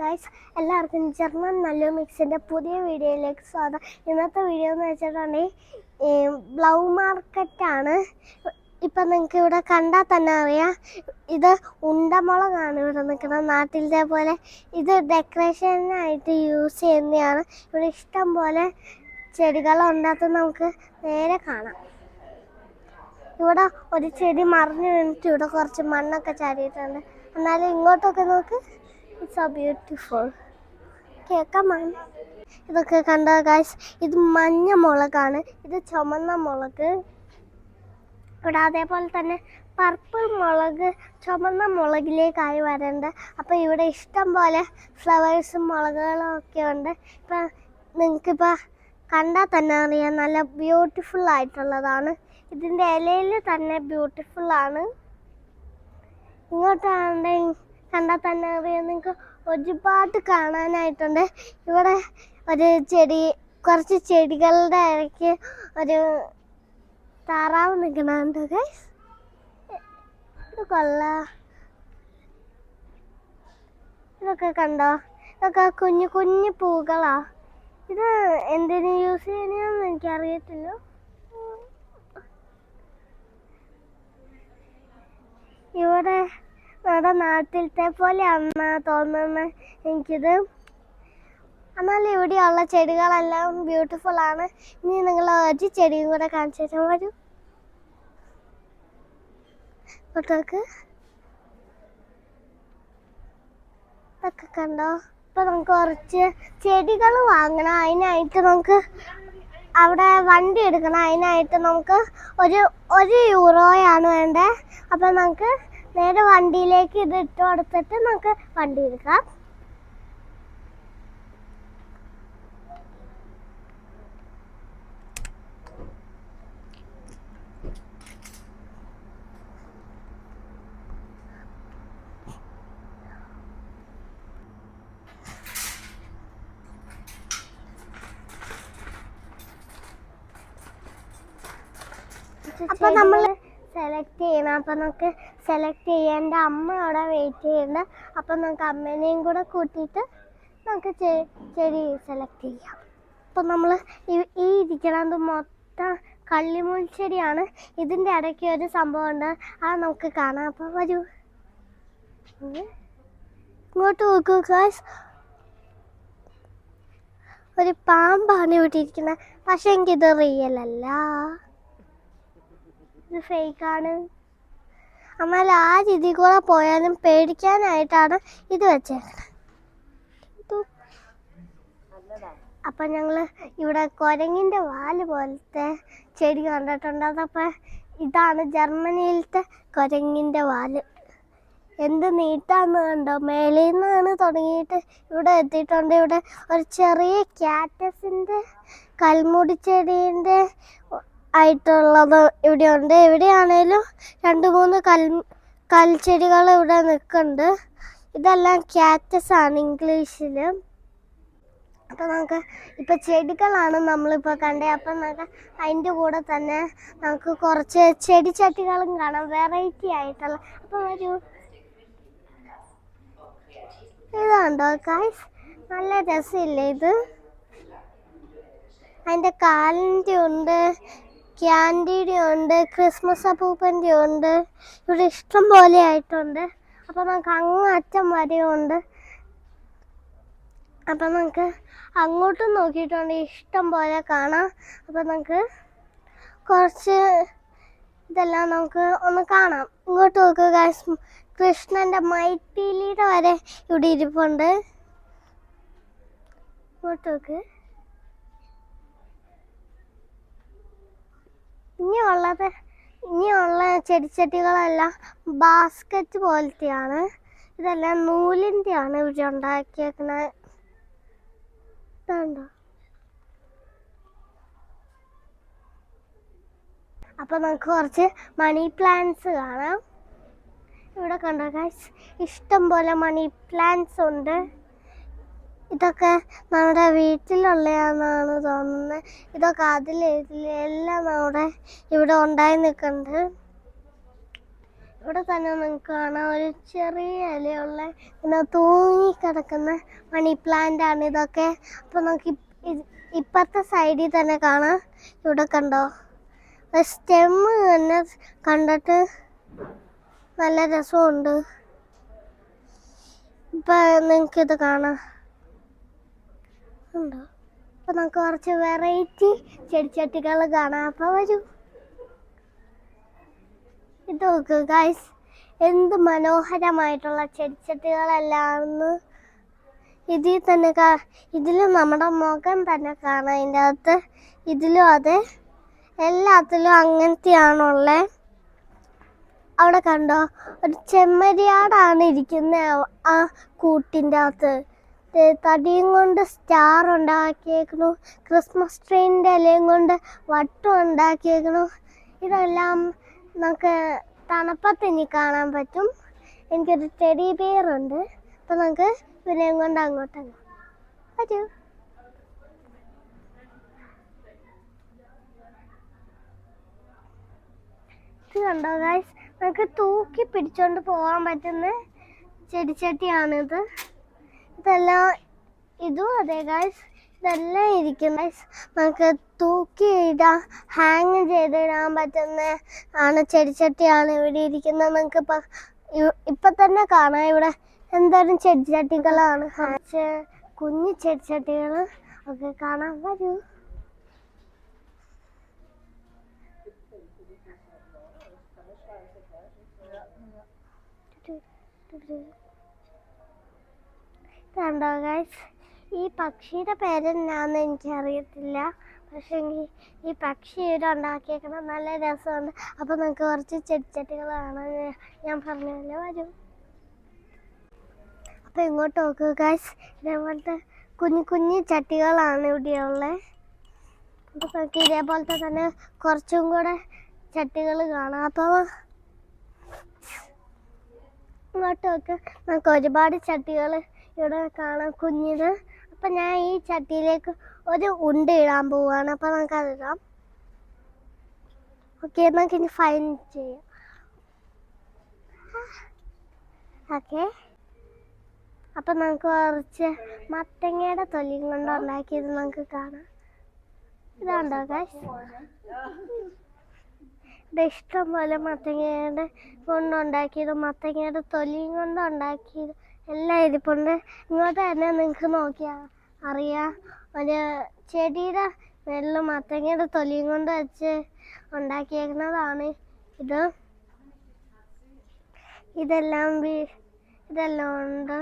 Guys, എല്ലാവർക്കും German നല്ല മിക്സിൻ്റെ പുതിയ വീഡിയോയിലേക്ക് സ്വാഗതം. ഇന്നത്തെ വീഡിയോ എന്ന് വെച്ചിട്ടുണ്ടെങ്കിൽ ബ്ലൗ മാർക്കറ്റാണ്. ഇപ്പം നിങ്ങൾക്ക് ഇവിടെ കണ്ടാൽ തന്നെ അറിയാം, ഇത് ഉണ്ടമുളകാണ് ഇവിടെ നിൽക്കുന്നത്. നാട്ടിലത്തെ പോലെ ഇത് ഡെക്കറേഷനായിട്ട് യൂസ് ചെയ്യുന്നതാണ്. ഇവിടെ ഇഷ്ടം പോലെ ചെടികളുണ്ടാകുന്നത് നമുക്ക് നേരെ കാണാം. ഇവിടെ ഒരു ചെടി മറിഞ്ഞു വീണിട്ട് ഇവിടെ കുറച്ച് മണ്ണൊക്കെ ചാടിയിട്ടുണ്ട്. എന്നാലും ഇങ്ങോട്ടൊക്കെ നോക്ക്, ഇറ്റ്സ് സോ ബ്യൂട്ടിഫുൾ. കേൾക്കാം. ഇതൊക്കെ കണ്ടോ ഗൈസ്, ഇത് മഞ്ഞ മുളകാണ്, ഇത് ചുമന്ന മുളക്. ഇവിടെ അതേപോലെ തന്നെ പർപ്പിൾ മുളക് ചുമന്ന മുളകിലേക്കായി വരേണ്ട. അപ്പോൾ ഇവിടെ ഇഷ്ടം പോലെ ഫ്ലവേഴ്സും മുളകുകളും ഒക്കെ ഉണ്ട്. ഇപ്പം നിങ്ങൾക്കിപ്പോൾ കണ്ടാൽ തന്നെ അറിയാം, നല്ല ബ്യൂട്ടിഫുൾ ആയിട്ടുള്ളതാണ്. ഇതിൻ്റെ ഇലയിൽ തന്നെ ബ്യൂട്ടിഫുള്ളാണ്. ഇങ്ങോട്ടാണെങ്കിൽ കണ്ടാൽ തന്നെ അറിയാം, നിങ്ങൾക്ക് ഒരുപാട് കാണാനായിട്ടുണ്ട്. ഇവിടെ ഒരു ചെടി, കുറച്ച് ചെടികളുടെ ഇടയ്ക്ക് ഒരു താറാവ് നിൽക്കണുണ്ട് ഗൈസ്. ഇത് കൊള്ളാം. ഇതൊക്കെ കണ്ടോ, ഇതൊക്കെ കുഞ്ഞു കുഞ്ഞു പൂക്കളാ. ഇത് എന്തിനു യൂസ് ചെയ്യണമെന്ന് എനിക്കറിയത്തില്ല. ഇവിടെ നമ്മുടെ നാട്ടിലത്തെ പോലെയാണെന്നാ തോന്നുന്നത് എനിക്കിത്. എന്നാലും ഇവിടെയുള്ള ചെടികളെല്ലാം ബ്യൂട്ടിഫുൾ ആണ്. ഇനി നിങ്ങൾ ഒരു ചെടിയും കൂടെ കാണിച്ചു തരാൻ വരും. ഇതൊക്കെ ഇതൊക്കെ കണ്ടോ. ഇപ്പം നമുക്ക് കുറച്ച് ചെടികൾ വാങ്ങണം. അതിനായിട്ട് നമുക്ക് അവിടെ വണ്ടി എടുക്കണം. അതിനായിട്ട് നമുക്ക് ഒരു യൂറോയാണ് വേണ്ടത്. അപ്പം നമുക്ക് നേരെ വണ്ടിയിലേക്ക് ഇത് ഇട്ട് കൊടുത്തിട്ട് നമുക്ക് വണ്ടി എടുക്കാം. അപ്പം നമ്മൾ സെലക്ട് ചെയ്യണം. അപ്പം നമുക്ക് സെലക്ട് ചെയ്യേണ്ട അമ്മ അവിടെ വെയിറ്റ് ചെയ്യുന്നുണ്ട്. അപ്പം നമുക്ക് അമ്മേനെയും കൂടെ കൂട്ടിയിട്ട് നമുക്ക് ചെടി സെലക്ട് ചെയ്യാം. അപ്പം നമ്മൾ ഈ ഇരിക്കണത് മൊത്തം കള്ളിമുൾ ചെടിയാണ്. ഇതിൻ്റെ ഇടയ്ക്ക് ഒരു സംഭവമുണ്ട്, അത് നമുക്ക് കാണാം. അപ്പം വരൂ, ഇങ്ങോട്ട് നോക്കൂ ഗൈസ്. ഒരു പാമ്പാണ് ഇവിടെ ഇരിക്കുന്നത്. പക്ഷെ എനിക്കിത് റിയൽ അല്ല, ഇത് ഫേക്കാണ്. എന്നാൽ ആ രീതി കൂടെ പോയാലും പേടിക്കാനായിട്ടാണ് ഇത് വെച്ചേക്കുന്നത്. അപ്പം ഞങ്ങൾ ഇവിടെ കുരങ്ങിൻ്റെ വാല് പോലത്തെ ചെടി കണ്ടിട്ടുണ്ട്. അതപ്പോൾ ഇതാണ് ജർമ്മനിയിലത്തെ കുരങ്ങിൻ്റെ വാല്. എന്ത് നീട്ടാന്ന് കണ്ടോ. മേളിൽ നിന്നാണ് തുടങ്ങിയിട്ട് ഇവിടെ എത്തിയിട്ടുണ്ട്. ഇവിടെ ഒരു ചെറിയ ക്യാറ്റസിൻ്റെ കൽമുടിച്ചെടീൻ്റെ ആയിട്ടുള്ളത് ഇവിടെ ഉണ്ട്. എവിടെയാണേലും 2-3 കൽച്ചെടികൾ ഇവിടെ നിൽക്കുന്നുണ്ട്. ഇതെല്ലാം ക്യാറ്റസ് ആണ് ഇംഗ്ലീഷിൽ. അപ്പം നമുക്ക് ഇപ്പം ചെടികളാണ് നമ്മളിപ്പോൾ കണ്ടത്. അപ്പം നമുക്ക് അതിൻ്റെ കൂടെ തന്നെ നമുക്ക് കുറച്ച് ചെടിച്ചട്ടികളും കാണാം, വെറൈറ്റി ആയിട്ടുള്ള. അപ്പം ഒരു ഇതുണ്ടോ ഗൈസ്, നല്ല രസമില്ലേ ഇത്. അതിൻ്റെ കാലിൻ്റെ ഉണ്ട്, ക്യാൻഡിയുടെ ഉണ്ട്, ക്രിസ്മസ് അപ്പൂപ്പൻ്റെ ഉണ്ട്. ഇവിടെ ഇഷ്ടം പോലെ ആയിട്ടുണ്ട്. അപ്പം നമുക്ക് അങ്ങ് അറ്റം വരെയും ഉണ്ട്. അപ്പം നമുക്ക് അങ്ങോട്ടും നോക്കിയിട്ടുണ്ട്, ഇഷ്ടം പോലെ കാണാം. അപ്പം നമുക്ക് കുറച്ച് ഇതെല്ലാം നമുക്ക് ഒന്ന് കാണാം. ഇങ്ങോട്ട് നോക്കുക ഗൈസ്, കൃഷ്ണൻ്റെ മൈപ്പീലിയുടെ വരെ ഇവിടെ ഇരിപ്പുണ്ട്. ഇങ്ങോട്ട് നോക്ക്. ഇനിയുള്ള ചെടിച്ചട്ടികളെല്ലാം ബാസ്ക്കറ്റ് പോലത്തെയാണ്. ഇതെല്ലാം നൂലിൻ്റെയാണ് ഇവിടെ ഉണ്ടാക്കിയേക്കുന്നത്. ഇതുണ്ടോ. അപ്പം നമുക്ക് കുറച്ച് മണി പ്ലാന്റ്സ് കാണാം. ഇവിടെ കണ്ടോ ഗൈസ്, ഇഷ്ടം പോലെ മണി പ്ലാന്റ്സ് ഉണ്ട്. ഇതൊക്കെ നമ്മുടെ വീട്ടിലുള്ളതാണെന്നാണ് തോന്നുന്നത്. ഇതൊക്കെ അതിലെല്ലാം നമ്മുടെ ഇവിടെ ഉണ്ടായി നിൽക്കുന്നുണ്ട്. ഇവിടെ തന്നെ നിങ്ങൾക്ക് കാണാം ഒരു ചെറിയ ഇലയുള്ള ഇങ്ങനെ തൂങ്ങിക്കിടക്കുന്ന മണി പ്ലാന്റ് ആണ് ഇതൊക്കെ. അപ്പോൾ നമുക്ക് ഇപ്പുറത്തെ സൈഡിൽ തന്നെ കാണാം. ഇവിടെ കണ്ടോ സ്റ്റെമ്മ് തന്നെ കണ്ടിട്ട് നല്ല രസമുണ്ട്. ഇപ്പം നിങ്ങൾക്കിത് കാണാം ഉണ്ടോ. അപ്പം നമുക്ക് കുറച്ച് വെറൈറ്റി ചെടിച്ചട്ടികൾ കാണാം. അപ്പോൾ വരൂ. ഇത് നോക്ക് ഗൈസ്, എന്ത് മനോഹരമായിട്ടുള്ള ചെടിച്ചട്ടികളെല്ലാന്ന്. ഇതിൽ തന്നെ ഇതിലും നമ്മുടെ മുഖം തന്നെ കാണാം അതിൻ്റെ അകത്ത്. ഇതിലും അതെ, എല്ലാത്തിലും അങ്ങനത്തെയാണുള്ളത്. അവിടെ കണ്ടോ ഒരു ചെമ്മരിയാടാണ് ഇരിക്കുന്നത് ആ കൂട്ടിൻ്റെ അകത്ത്. തടിയും കൊണ്ട് സ്റ്റാർ ഉണ്ടാക്കിയേക്കണു, ക്രിസ്മസ് ട്രീൻ്റെ ഇലയും കൊണ്ട് വട്ടം ഉണ്ടാക്കിയേക്കണു. ഇതെല്ലാം നമുക്ക് തണുപ്പത്ത് ഇനി കാണാൻ പറ്റും. എനിക്കൊരു ടെഡി ബിയർ ഉണ്ട്. അപ്പം നമുക്ക് ഇവരെയും കൊണ്ട് അങ്ങോട്ടങ്ങ് വരൂ. ഇത് കണ്ടോ ഗൈസ്, നമുക്ക് തൂക്കി പിടിച്ചോണ്ട് പോകാൻ പറ്റുന്ന ചെടിച്ചട്ടിയാണിത്. ഇതും അതെ ഗൈസ്, ഇതെല്ലാം ഇരിക്കും ഗൈസ്. നമുക്ക് തൂക്കി ഇടാൻ, ഹാങ് ചെയ്തിടാൻ പറ്റുന്ന ചെടിച്ചട്ടിയാണ് ഇവിടെ ഇരിക്കുന്നത്. നിങ്ങൾക്ക് ഇപ്പം തന്നെ കാണാം ഇവിടെ എന്തായാലും ചെടിച്ചട്ടികളാണ്. കുഞ്ഞു ചെടിച്ചട്ടികൾ ഒക്കെ കാണാൻ വരൂ. കണ്ടോ ഗൈസ്, ഈ പക്ഷിയുടെ പേരെന്നാന്ന് എനിക്കറിയത്തില്ല. പക്ഷേ ഈ പക്ഷി ഇവിടെ ഉണ്ടാക്കിയേക്കണം നല്ല രസമുണ്ട്. അപ്പോൾ നമുക്ക് കുറച്ച് ചെടിച്ചട്ടികളാണ് ഞാൻ പറഞ്ഞല്ലോ വരും. അപ്പോൾ ഇങ്ങോട്ട് നോക്കുക ഗൈസ്, ഇതേപോലത്തെ കുഞ്ഞു കുഞ്ഞു ചട്ടികളാണ് ഇവിടെയുള്ളത്. അപ്പോൾ നമുക്ക് ഇതേപോലത്തെ തന്നെ കുറച്ചും കൂടെ ചട്ടികൾ കാണാം. അപ്പോൾ ഇങ്ങോട്ട് നോക്ക്, നമുക്ക് ഒരുപാട് ചട്ടികൾ ഇവിടെ കാണാം കുഞ്ഞിത്. അപ്പം ഞാൻ ഈ ചട്ടിയിലേക്ക് ഒരു ഉണ്ട ഇടാൻ പോവുകയാണ്. അപ്പം നമുക്കതിടാം. ഓക്കെ, നമുക്ക് ഇനി ഫൈൻ ചെയ്യാം. ഓക്കെ, അപ്പം നമുക്ക് കുറച്ച് മത്തങ്ങയുടെ തൊലിയും കൊണ്ട് ഉണ്ടാക്കിയത് നമുക്ക് കാണാം. ഇതാണ്ടോ ഗൈസ്, ഇത് ഇഷ്ടം പോലെ മത്തങ്ങയുടെ കൊണ്ടുണ്ടാക്കിയത്, മത്തങ്ങയുടെ തൊലിയും കൊണ്ട് ഉണ്ടാക്കിയത് എല്ലാം ഇരിപ്പുണ്ട്. ഇങ്ങോട്ട് തന്നെ നിങ്ങൾക്ക് നോക്കിയാൽ അറിയാം, ഒരു ചെടിയുടെ വെള്ളം മത്തങ്ങയുടെ തൊലിയും കൊണ്ട് വെച്ച് ഉണ്ടാക്കിയേക്കുന്നതാണ് ഇത്. ഇതെല്ലാം ഉണ്ട്.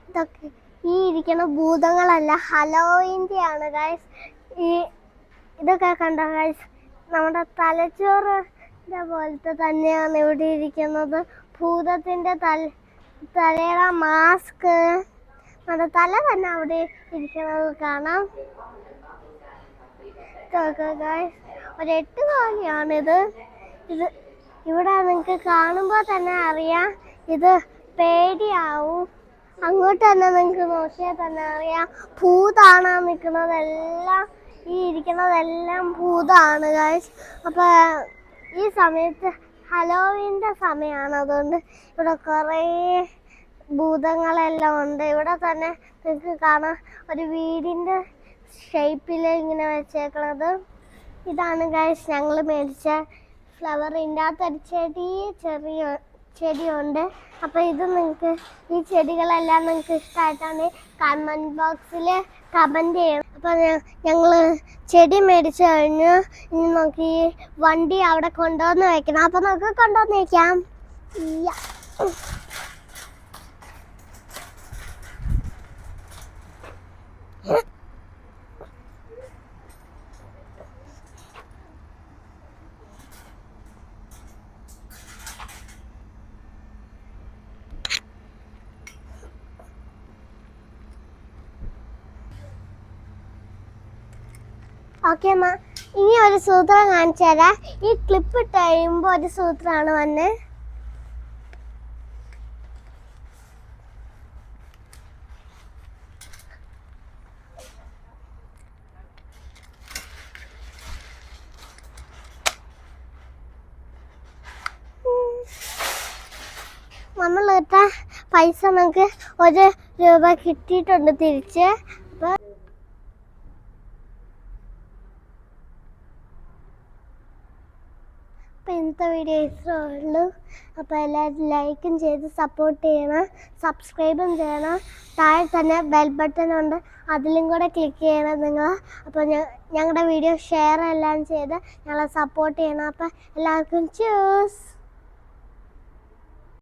ഇതൊക്കെ ഈ ഇരിക്കുന്ന ഭൂതങ്ങളല്ല, ഹലോവിൻ്റെയാണ് ഗൈസ്. ഇതൊക്കെ കണ്ടോ ഗൈസ്, നമ്മുടെ തലച്ചോറ് ഇതേപോലത്തെ തന്നെയാണ് ഇവിടെ ഇരിക്കുന്നത്. ഭൂതത്തിൻ്റെ തലയുടെ മാസ്ക്, നമ്മുടെ തല തന്നെ അവിടെ ഇരിക്കുന്നത് കാണാം. ഗൈസ്, ഒരു 8 കാലിയാണിത്. ഇവിടെ നിങ്ങൾക്ക് കാണുമ്പോൾ തന്നെ അറിയാം ഇത് പേടിയാവും. അങ്ങോട്ട് തന്നെ നിങ്ങൾക്ക് നോക്കിയാൽ തന്നെ അറിയാം ഭൂതാണ് നിൽക്കുന്നതെല്ലാം. ഈ ഇരിക്കുന്നതെല്ലാം ഭൂതമാണ് ഗൈസ്. അപ്പോൾ ഈ സമയത്ത് ഹലോവിൻ്റെ സമയമാണ്, അതുകൊണ്ട് ഇവിടെ കുറേ ഭൂതങ്ങളെല്ലാം ഉണ്ട്. ഇവിടെ തന്നെ നിങ്ങൾക്ക് കാണാം ഒരു വീടിൻ്റെ ഷേപ്പിൽ ഇങ്ങനെ വെച്ചേക്കണത്. ഇതാണ് ഗൈസ് ഞങ്ങൾ മേടിച്ച ഫ്ലവറിൻ്റെ അകത്തൊരു ചെടിയുണ്ട്. അപ്പോൾ ഇത് നിങ്ങൾക്ക്, ഈ ചെടികളെല്ലാം നിങ്ങൾക്ക് ഇഷ്ടമായിട്ടാണ് കമൻറ്റ് ബോക്സിൽ കമൻറ്റ് ചെയ്യണം. അപ്പോൾ ഞങ്ങൾ ചെടി മേടിച്ച് കഴിഞ്ഞു. ഇനി നമുക്ക് ഈ വണ്ടി അവിടെ കൊണ്ടുവന്ന് വയ്ക്കണം. അപ്പോൾ നമുക്ക് കൊണ്ടുവന്ന് വയ്ക്കാം. ഓക്കെ അമ്മ, ഇനി ഒരു സൂത്രം കാണിച്ചു തരാം. ഈ ക്ലിപ്പ് ഇട്ട് കഴിയുമ്പോൾ ഒരു സൂത്രമാണ് വന്നത്. നമ്മളിട്ട പൈസ നമുക്ക് 1 രൂപ കിട്ടിയിട്ടുണ്ട് തിരിച്ച്. അപ്പോൾ ഇന്നത്തെ വീഡിയോ ഇത്രേ ഉള്ളൂ. അപ്പോൾ എല്ലാവരും ലൈക്കും ചെയ്ത് സപ്പോർട്ട് ചെയ്യണം, സബ്സ്ക്രൈബും ചെയ്യണം. താഴെ തന്നെ ബെൽ ബട്ടൺ ഉണ്ട്, അതിലും കൂടെ ക്ലിക്ക് ചെയ്യണം നിങ്ങൾ. അപ്പോൾ ഞങ്ങളുടെ വീഡിയോ ഷെയർ എല്ലാം ചെയ്ത് ഞങ്ങളെ സപ്പോർട്ട് ചെയ്യണം. അപ്പോൾ എല്ലാവർക്കും ചൂസ്.